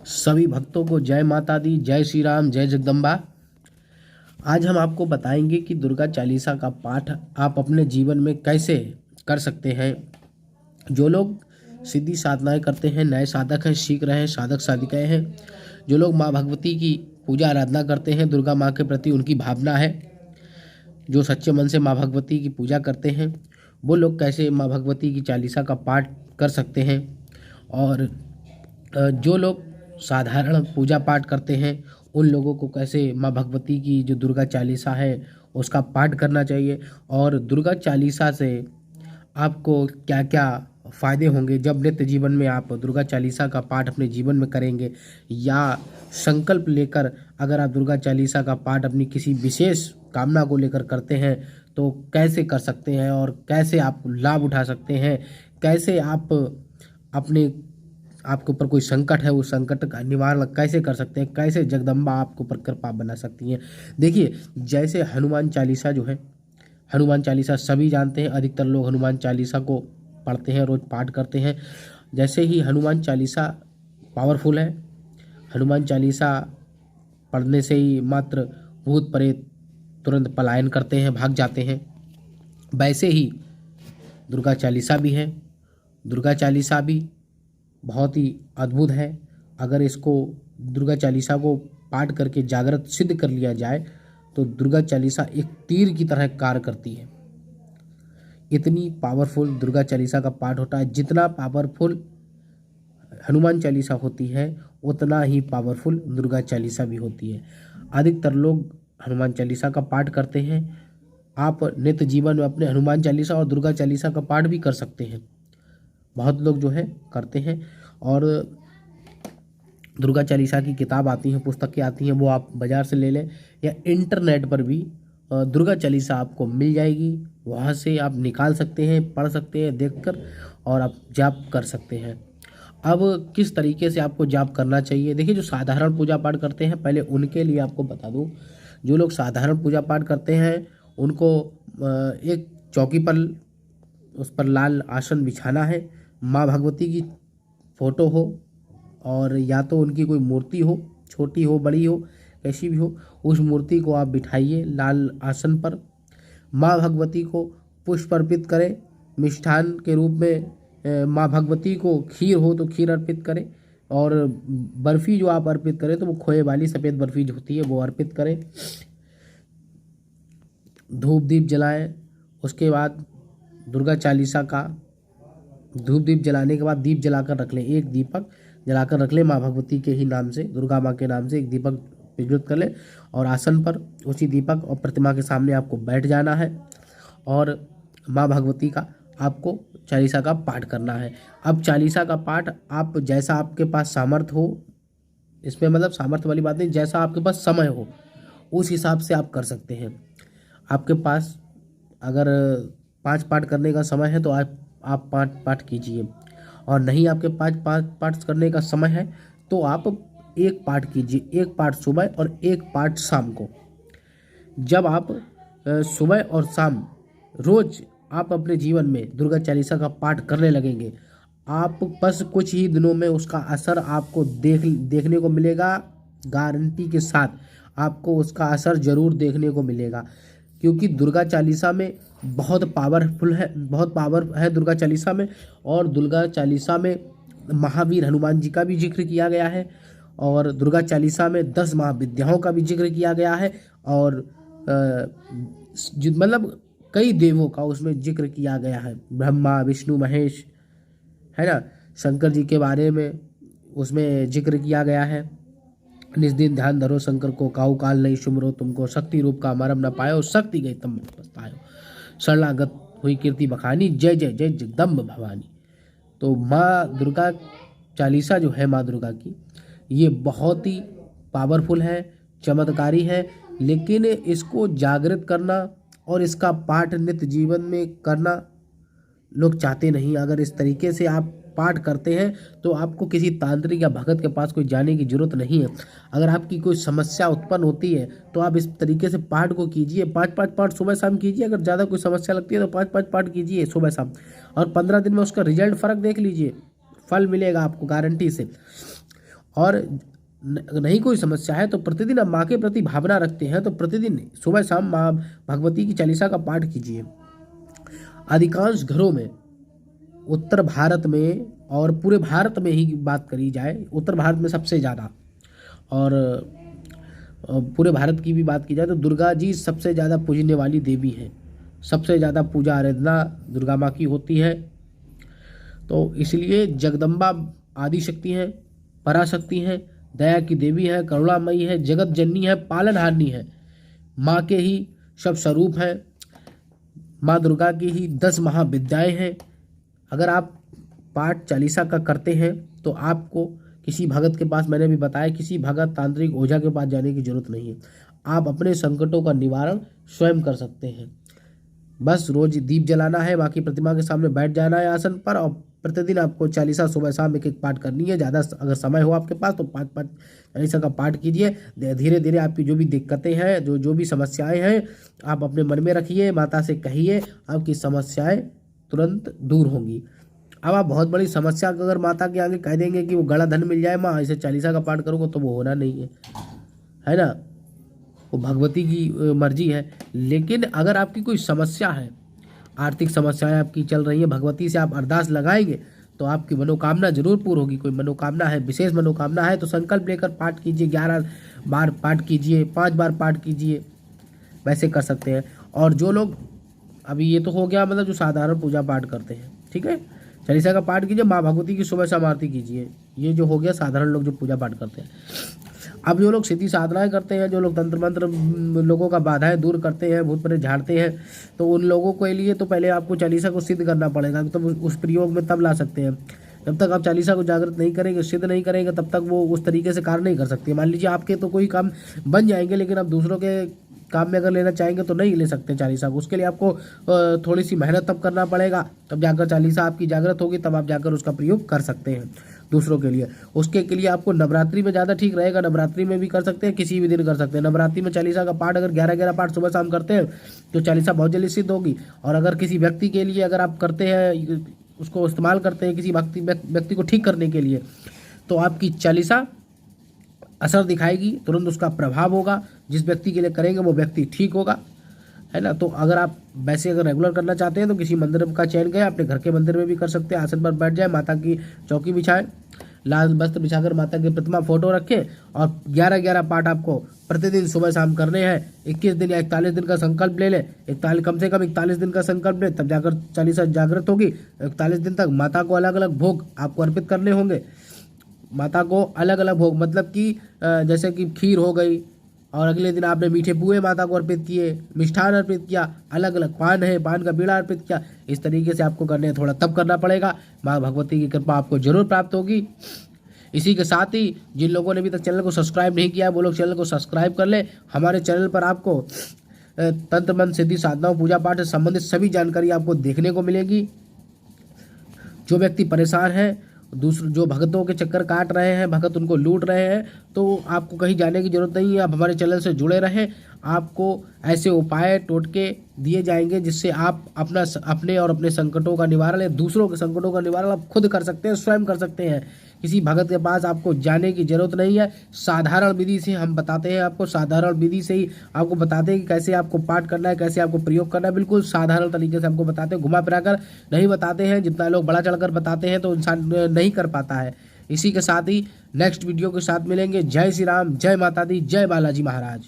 सभी भक्तों को जय माता दी, जय श्री राम, जय जगदम्बा। आज हम आपको बताएंगे कि दुर्गा चालीसा का पाठ आप अपने जीवन में कैसे कर सकते हैं। जो लोग सीधी साधनाएं करते हैं, नए साधक हैं, सीख रहे हैं, साधक साधिकाएं हैं, जो लोग माँ भगवती की पूजा आराधना करते हैं, दुर्गा माँ के प्रति उनकी भावना है, जो सच्चे मन से माँ भगवती की पूजा करते हैं, वो लोग कैसे माँ भगवती की चालीसा का पाठ कर सकते हैं। और जो लोग साधारण पूजा पाठ करते हैं, उन लोगों को कैसे माँ भगवती की जो दुर्गा चालीसा है उसका पाठ करना चाहिए। और दुर्गा चालीसा से आपको क्या क्या फ़ायदे होंगे जब नित्य जीवन में आप दुर्गा चालीसा का पाठ अपने जीवन में करेंगे, या संकल्प लेकर अगर आप दुर्गा चालीसा का पाठ अपनी किसी विशेष कामना को लेकर करते हैं तो कैसे कर सकते हैं और कैसे आप लाभ उठा सकते हैं, कैसे आप अपने आपके ऊपर कोई संकट है उस संकट का निवारण कैसे कर सकते हैं, कैसे जगदम्बा आपको ऊपर कृपा बना सकती हैं। देखिए, जैसे हनुमान चालीसा जो है, हनुमान चालीसा सभी जानते हैं, अधिकतर लोग हनुमान चालीसा को पढ़ते हैं, रोज पाठ करते हैं। जैसे ही हनुमान चालीसा पावरफुल है, हनुमान चालीसा पढ़ने से ही मात्र भूत प्रेत तुरंत पलायन करते हैं, भाग जाते हैं, वैसे ही दुर्गा चालीसा भी है। दुर्गा चालीसा भी बहुत ही अद्भुत है। अगर इसको दुर्गा चालीसा को पाठ करके जागृत सिद्ध कर लिया जाए तो दुर्गा चालीसा एक तीर की तरह कार्य करती है। इतनी पावरफुल दुर्गा चालीसा का पाठ होता है। जितना पावरफुल हनुमान चालीसा होती है उतना ही पावरफुल दुर्गा चालीसा भी होती है। अधिकतर लोग हनुमान चालीसा का पाठ करते हैं। आप नित्य जीवन में अपने हनुमान चालीसा और दुर्गा चालीसा का पाठ भी कर सकते हैं। बहुत लोग जो है करते हैं। और दुर्गा चालीसा की किताब आती हैं, पुस्तकें आती हैं, वो आप बाज़ार से ले लें या इंटरनेट पर भी दुर्गा चालीसा आपको मिल जाएगी। वहाँ से आप निकाल सकते हैं, पढ़ सकते हैं देखकर, और आप जाप कर सकते हैं। अब किस तरीके से आपको जाप करना चाहिए, देखिए, जो साधारण पूजा पाठ करते हैं पहले उनके लिए आपको बता दूं। जो लोग साधारण पूजा पाठ करते हैं उनको एक चौकी पर उस पर लाल आसन बिछाना है, माँ भगवती की फ़ोटो हो और या तो उनकी कोई मूर्ति हो, छोटी हो बड़ी हो कैसी भी हो, उस मूर्ति को आप बिठाइए लाल आसन पर। माँ भगवती को पुष्प अर्पित करें, मिष्ठान के रूप में माँ भगवती को खीर हो तो खीर अर्पित करें, और बर्फ़ी जो आप अर्पित करें तो वो खोए वाली सफ़ेद बर्फ़ी जो होती है वो अर्पित करें। धूप दीप जलाएं। उसके बाद दुर्गा चालीसा का धूप दीप जलाने के बाद दीप जलाकर रख लें, एक दीपक जलाकर रख लें माँ भगवती के ही नाम से, दुर्गा माँ के नाम से एक दीपक प्रज्वलित कर लें, और आसन पर उसी दीपक और प्रतिमा के सामने आपको बैठ जाना है और माँ भगवती का आपको चालीसा का पाठ करना है। अब चालीसा का पाठ आप जैसा आपके पास सामर्थ्य हो, इसमें मतलब सामर्थ्य वाली बात नहीं, जैसा आपके पास समय हो उस हिसाब से आप कर सकते हैं। आपके पास अगर 5 पाठ करने का समय है तो आप 5 पाठ कीजिए, और नहीं आपके पास 5 पाठ करने का समय है तो आप 1 पाठ कीजिए, 1 पाठ सुबह और 1 पाठ शाम को। जब आप सुबह और शाम रोज आप अपने जीवन में दुर्गा चालीसा का पाठ करने लगेंगे, आप बस कुछ ही दिनों में उसका असर आपको देखने को मिलेगा। गारंटी के साथ आपको उसका असर जरूर देखने को मिलेगा, क्योंकि दुर्गा चालीसा में बहुत पावरफुल है, बहुत पावर है दुर्गा चालीसा में। और दुर्गा चालीसा में महावीर हनुमान जी का भी जिक्र किया गया है, और दुर्गा चालीसा में 10 महाविद्याओं का भी जिक्र किया गया है, और मतलब कई देवों का उसमें जिक्र किया गया है, ब्रह्मा विष्णु महेश, है ना, शंकर जी के बारे में उसमें जिक्र किया गया है। निज दिन ध्यान धरो शंकर को, काहू काल नहीं सुमरो तुमको, शक्ति रूप का मरम न पायो, शक्ति गई तम पछतायो, शरणागत हुई कीर्ति बखानी, जय जय जय जगदम्ब भवानी। तो माँ दुर्गा चालीसा जो है माँ दुर्गा की, ये बहुत ही पावरफुल है, चमत्कारी है, लेकिन इसको जागृत करना और इसका पाठ नित्य जीवन में करना लोग चाहते नहीं। अगर इस तरीके से आप पाठ करते हैं तो आपको किसी तांत्रिक या भगत के पास कोई जाने की जरूरत नहीं है। अगर आपकी कोई समस्या उत्पन्न होती है तो आप इस तरीके से पाठ को कीजिए, 5-5 पाठ सुबह शाम कीजिए। अगर ज़्यादा कोई समस्या लगती है तो 5-5 पाठ कीजिए सुबह शाम, और 15 दिन में उसका रिजल्ट फ़र्क देख लीजिए, फल मिलेगा आपको गारंटी से। और नहीं कोई समस्या है तो प्रतिदिन आप माँ के प्रति भावना रखते हैं तो प्रतिदिन सुबह शाम माँ भगवती की चालीसा का पाठ कीजिए। अधिकांश घरों में उत्तर भारत में और पूरे भारत में ही बात करी जाए, उत्तर भारत में सबसे ज़्यादा और पूरे भारत की भी बात की जाए तो दुर्गा जी सबसे ज़्यादा पूजने वाली देवी हैं। सबसे ज़्यादा पूजा आराधना दुर्गा माँ की होती है। तो इसलिए जगदम्बा आदि शक्ति हैं, पराशक्ति हैं, दया की देवी है, करुणामयी है, जगत जननी है, पालनहारिणी है, माँ के ही सब स्वरूप हैं। माँ दुर्गा की ही 10 महाविद्याएं हैं। अगर आप पाठ चालीसा का करते हैं तो आपको किसी भगत के पास, मैंने भी बताया, किसी भगत तांत्रिक ओझा के पास जाने की जरूरत नहीं है। आप अपने संकटों का निवारण स्वयं कर सकते हैं। बस रोज दीप जलाना है, माँ की प्रतिमा के सामने बैठ जाना है आसन पर और प्रतिदिन आपको चालीसा सुबह शाम एक एक पाठ करनी है। ज़्यादा अगर समय हो आपके पास तो 5 चालीसा का पाठ कीजिए। धीरे धीरे आपकी जो भी दिक्कतें हैं, जो भी समस्याएं हैं, आप अपने मन में रखिए, माता से कहिए, आपकी समस्याएं तुरंत दूर होंगी। अब आप बहुत बड़ी समस्या को अगर माता के आगे कह देंगे कि वो गला धन मिल जाए माँ, ऐसे चालीसा का पाठ करूँगा, तो वो होना नहीं है ना। वो भगवती की मर्जी है। लेकिन अगर आपकी कोई समस्या है, आर्थिक समस्याएं आपकी चल रही है, भगवती से आप अरदास लगाएंगे तो आपकी मनोकामना जरूर पूर्ण होगी। कोई मनोकामना है, विशेष मनोकामना है तो संकल्प लेकर पाठ कीजिए। 11 बार पाठ कीजिए, 5 बार पाठ कीजिए, वैसे कर सकते हैं। और जो लोग, अभी ये तो हो गया मतलब जो साधारण पूजा पाठ करते हैं, ठीक है, चालीसा का पाठ कीजिए, माँ भगवती की सुबह शाम आरती कीजिए। ये जो हो गया साधारण लोग जो पूजा पाठ करते हैं। अब जो लोग सिद्धि साधनाएं करते हैं, जो लोग तंत्र मंत्र लोगों का बाधाएं दूर करते हैं, भूत प्रेत झाड़ते हैं, तो उन लोगों के लिए तो पहले आपको चालीसा को सिद्ध करना पड़ेगा। तब उस प्रयोग में तब ला सकते हैं। जब तक आप चालीसा को जागृत नहीं करेंगे, सिद्ध नहीं करेंगे, तब तक वो उस तरीके से कार्य नहीं कर सकते। मान लीजिए आपके तो कोई काम बन जाएंगे, लेकिन आप दूसरों के काम में अगर लेना चाहेंगे तो नहीं ले सकते चालीसा को। उसके लिए आपको थोड़ी सी मेहनत तब करना पड़ेगा, तब जाकर चालीसा आपकी जागृत होगी, तब आप जाकर उसका प्रयोग कर सकते हैं दूसरों के लिए। उसके लिए आपको नवरात्रि में ज़्यादा ठीक रहेगा। नवरात्रि में भी कर सकते हैं, किसी भी दिन कर सकते हैं। नवरात्रि में चालीसा का पाठ अगर 11-11 पाठ सुबह शाम करते हैं तो चालीसा बहुत जल्दी सिद्ध होगी। और अगर किसी व्यक्ति के लिए अगर आप करते हैं, उसको इस्तेमाल करते हैं किसी व्यक्ति को ठीक करने के लिए, तो आपकी चालीसा असर दिखाएगी, तुरंत उसका प्रभाव होगा। जिस व्यक्ति के लिए करेंगे वो व्यक्ति ठीक होगा, है ना। तो अगर आप वैसे अगर रेगुलर करना चाहते हैं तो किसी मंदिर का चयन करें, अपने घर के मंदिर में भी कर सकते हैं। आसन पर बैठ जाए, माता की चौकी बिछाएं, लाल वस्त्र बिछाकर माता की प्रतिमा फोटो रखें और 11-11 पाठ आपको प्रतिदिन सुबह शाम करने हैं। 21 दिन या 41 दिन का संकल्प ले लें। 41 कम से कम 41 दिन का संकल्प लें, तब जाकर चालीसा जागृत होगी। 41 दिन तक माता को अलग अलग भोग आपको अर्पित करने होंगे। माता को अलग अलग भोग मतलब कि जैसे कि खीर हो गई, और अगले दिन आपने मीठे पुए माता को अर्पित किए, मिष्ठान अर्पित किया, अलग अलग पान है, पान का बीड़ा अर्पित किया। इस तरीके से आपको करने थोड़ा तब करना पड़ेगा। माँ भगवती की कृपा आपको जरूर प्राप्त होगी। इसी के साथ ही जिन लोगों ने अभी तक चैनल को सब्सक्राइब नहीं किया वो लोग चैनल को सब्सक्राइब कर ले। हमारे चैनल पर आपको तंत्र मंत्र सिद्धि साधनाओं पूजा पाठ से संबंधित सभी जानकारी आपको देखने को मिलेगी। जो व्यक्ति परेशान है, दूसरे जो भगतों के चक्कर काट रहे हैं, भगत उनको लूट रहे हैं, तो आपको कहीं जाने की जरूरत नहीं है। आप हमारे चैनल से जुड़े रहें। आपको ऐसे उपाय टोटके दिए जाएंगे जिससे आप अपने और अपने संकटों का निवारण या दूसरों के संकटों का निवारण आप खुद कर सकते हैं, स्वयं कर सकते हैं। किसी भगत के पास आपको जाने की जरूरत नहीं है। साधारण विधि से हम बताते हैं आपको, साधारण विधि से ही आपको बताते हैं कि कैसे आपको पाठ करना है, कैसे आपको प्रयोग करना है। बिल्कुल साधारण तरीके से हमको बताते हैं, घुमा फिरा कर नहीं बताते हैं। जितना लोग बड़ा चढ़कर बताते हैं तो इंसान नहीं कर पाता है। इसी के साथ ही नेक्स्ट वीडियो के साथ मिलेंगे। जय श्री राम, जय माता दी, जय बालाजी महाराज।